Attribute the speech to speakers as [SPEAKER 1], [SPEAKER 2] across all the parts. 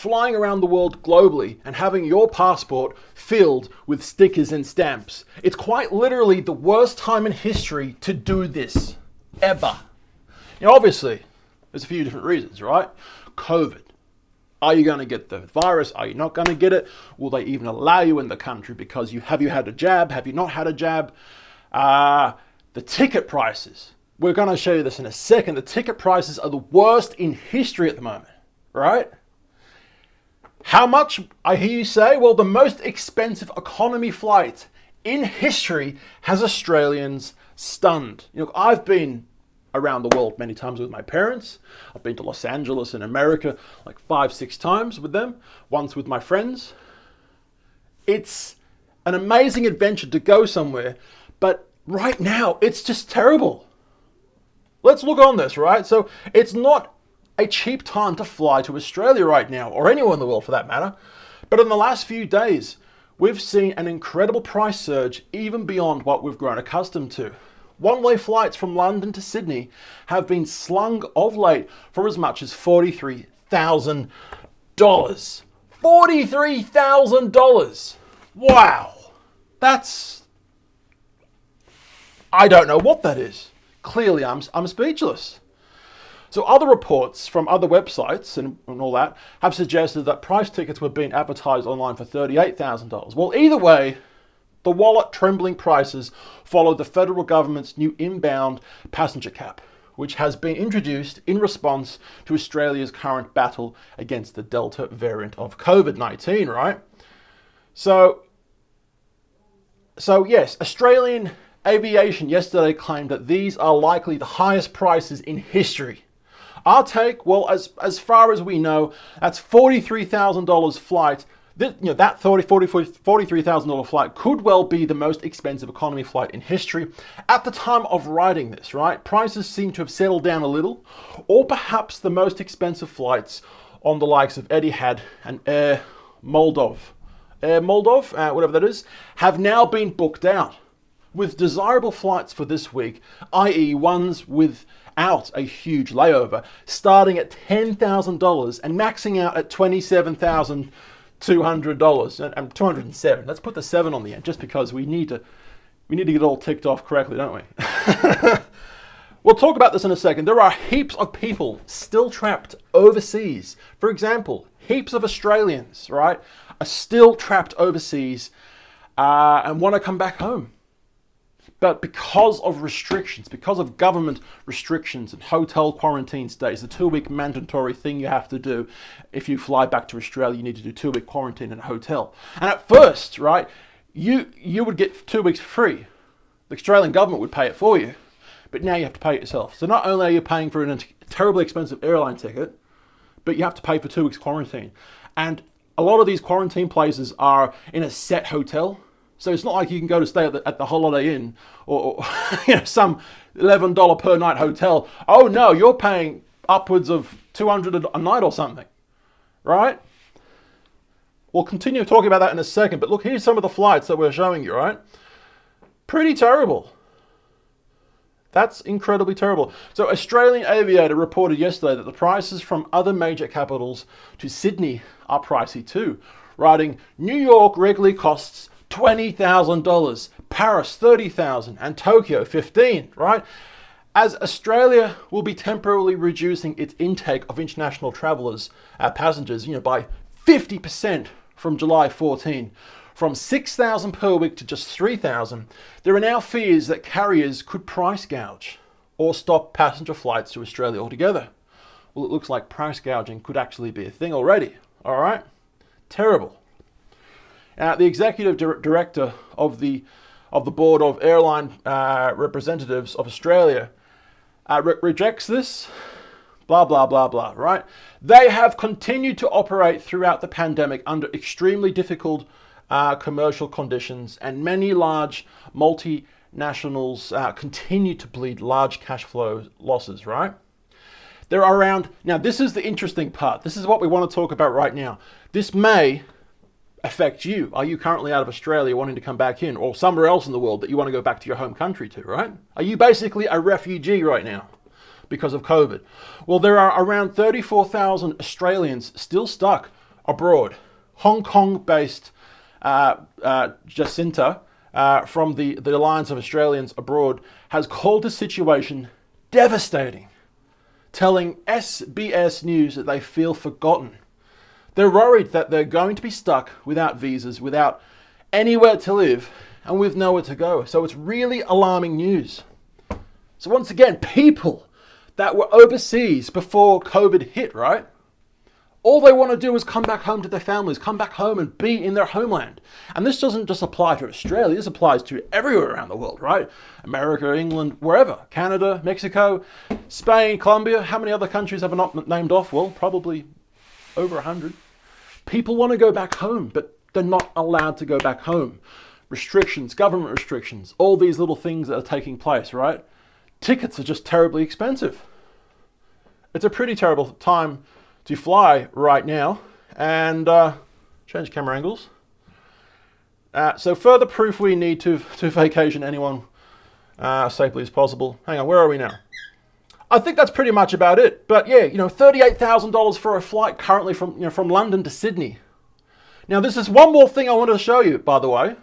[SPEAKER 1] flying around the world globally and having your passport filled with stickers and stamps. It's quite literally the worst time in history to do this, ever. Now, obviously, there's a few different reasons, right? COVID. Are you going to get the virus? Are you not going to get it? Will they even allow you in the country because have you had a jab? Have you not had a jab? The ticket prices. We're going to show you this in a second. The ticket prices are the worst in history at the moment, right? How much, I hear you say? Well, the most expensive economy flight in history has Australians stunned. You know, I've been around the world many times with my parents. I've been to Los Angeles in America like 5-6 times with them, once with my friends. It's an amazing adventure to go somewhere, but right now it's just terrible. Let's look on this, right? So it's not a cheap time to fly to Australia right now, or anywhere in the world for that matter. But in the last few days, we've seen an incredible price surge even beyond what we've grown accustomed to. One-way flights from London to Sydney have been slung of late for as much as $43,000. $43,000! Wow! I don't know what that is. Clearly, I'm speechless. So other reports from other websites and all that have suggested that price tickets were being advertised online for $38,000. Well, either way, the wallet-trembling prices followed the federal government's new inbound passenger cap, which has been introduced in response to Australia's current battle against the Delta variant of COVID-19, right? So yes, Australian Aviation yesterday claimed that these are likely the highest prices in history. Our take, well, as far as we know, that's $43,000 flight. That $43,000 flight could well be the most expensive economy flight in history. At the time of writing this, right, prices seem to have settled down a little, or perhaps the most expensive flights on the likes of Etihad and Air Moldov, whatever that is, have now been booked out, with desirable flights for this week, i.e. ones without a huge layover, starting at $10,000 and maxing out at $27,200 and $207. Let's put the 7 on the end, just because we need to get it all ticked off correctly, don't we? We'll talk about this in a second. There are heaps of people still trapped overseas. For example, heaps of Australians, right, are still trapped overseas and want to come back home. But because of restrictions, because of government restrictions and hotel quarantine stays, the 2-week mandatory thing you have to do if you fly back to Australia, you need to do 2-week quarantine in a hotel. And at first, right, you would get 2 weeks free. The Australian government would pay it for you, but now you have to pay it yourself. So not only are you paying for a terribly expensive airline ticket, but you have to pay for 2 weeks quarantine. And a lot of these quarantine places are in a set hotel. So it's not like you can go to stay at the Holiday Inn or some $11 per night hotel. Oh no, you're paying upwards of $200 a night or something, right? We'll continue talking about that in a second, but look, here's some of the flights that we're showing you, right? Pretty terrible. That's incredibly terrible. So Australian Aviator reported yesterday that the prices from other major capitals to Sydney are pricey too, writing New York regularly costs $20,000, Paris $30,000, and Tokyo $15,000, right? As Australia will be temporarily reducing its intake of international travellers, passengers, by 50% from July 14, from 6,000 per week to just 3,000, there are now fears that carriers could price gouge or stop passenger flights to Australia altogether. Well, it looks like price gouging could actually be a thing already, all right? Terrible. The executive director of the board of airline representatives of Australia rejects this. Blah, blah, blah, blah, right? They have continued to operate throughout the pandemic under extremely difficult commercial conditions, and many large multinationals continue to bleed large cash flow losses, right? There are around, now this is the interesting part. This is what we want to talk about right now. This may affect you. Are you currently out of Australia wanting to come back in, or somewhere else in the world that you want to go back to your home country to, right? Are you basically a refugee right now because of COVID? Well, there are around 34,000 Australians still stuck abroad. Hong Kong-based Jacinta from the Alliance of Australians Abroad has called the situation devastating, telling SBS News that they feel forgotten. They're worried that they're going to be stuck without visas, without anywhere to live, and with nowhere to go. So it's really alarming news. So once again, people that were overseas before COVID hit, right? All they want to do is come back home to their families, come back home and be in their homeland. And this doesn't just apply to Australia, this applies to everywhere around the world, right? America, England, wherever. Canada, Mexico, Spain, Colombia. How many other countries have I not named off? Well, probably over 100. People want to go back home, but they're not allowed to go back home. Restrictions, government restrictions, all these little things that are taking place, right? Tickets are just terribly expensive. It's a pretty terrible time to fly right now. And change camera angles. So further proof we need to vacation anyone safely as possible. Hang on, where are we now? I think that's pretty much about it. But yeah, $38,000 for a flight currently from London to Sydney. Now this is one more thing I wanted to show you, by the way.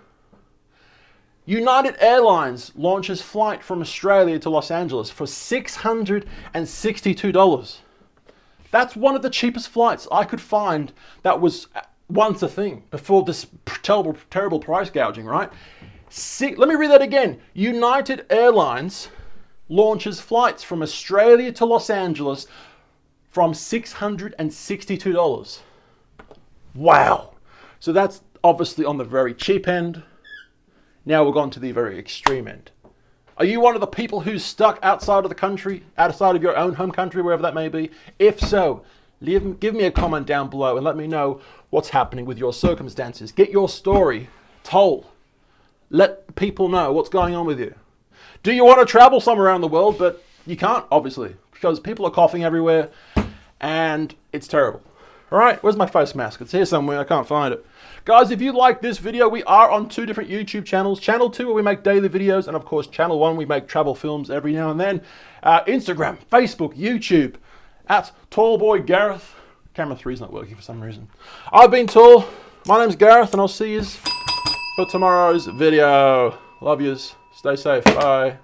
[SPEAKER 1] United Airlines launches flight from Australia to Los Angeles for $662. That's one of the cheapest flights I could find that was once a thing before this terrible price gouging, right? Let me read that again. United Airlines launches flights from Australia to Los Angeles from $662. Wow. So that's obviously on the very cheap end. Now we're gone to the very extreme end. Are you one of the people who's stuck outside of the country, outside of your own home country, wherever that may be? If so, give me a comment down below and let me know what's happening with your circumstances. Get your story told. Let people know what's going on with you. Do you want to travel somewhere around the world, but you can't, obviously, because people are coughing everywhere and it's terrible. All right, where's my face mask? It's here somewhere, I can't find it. Guys, if you like this video, we are on 2 different YouTube channels. Channel 2, where we make daily videos, and of course, Channel 1, we make travel films every now and then. Instagram, Facebook, YouTube, at Tallboy Gareth. Camera 3 is not working for some reason. I've been Tall. My name's Gareth, and I'll see you for tomorrow's video. Love yous. Stay safe. Bye.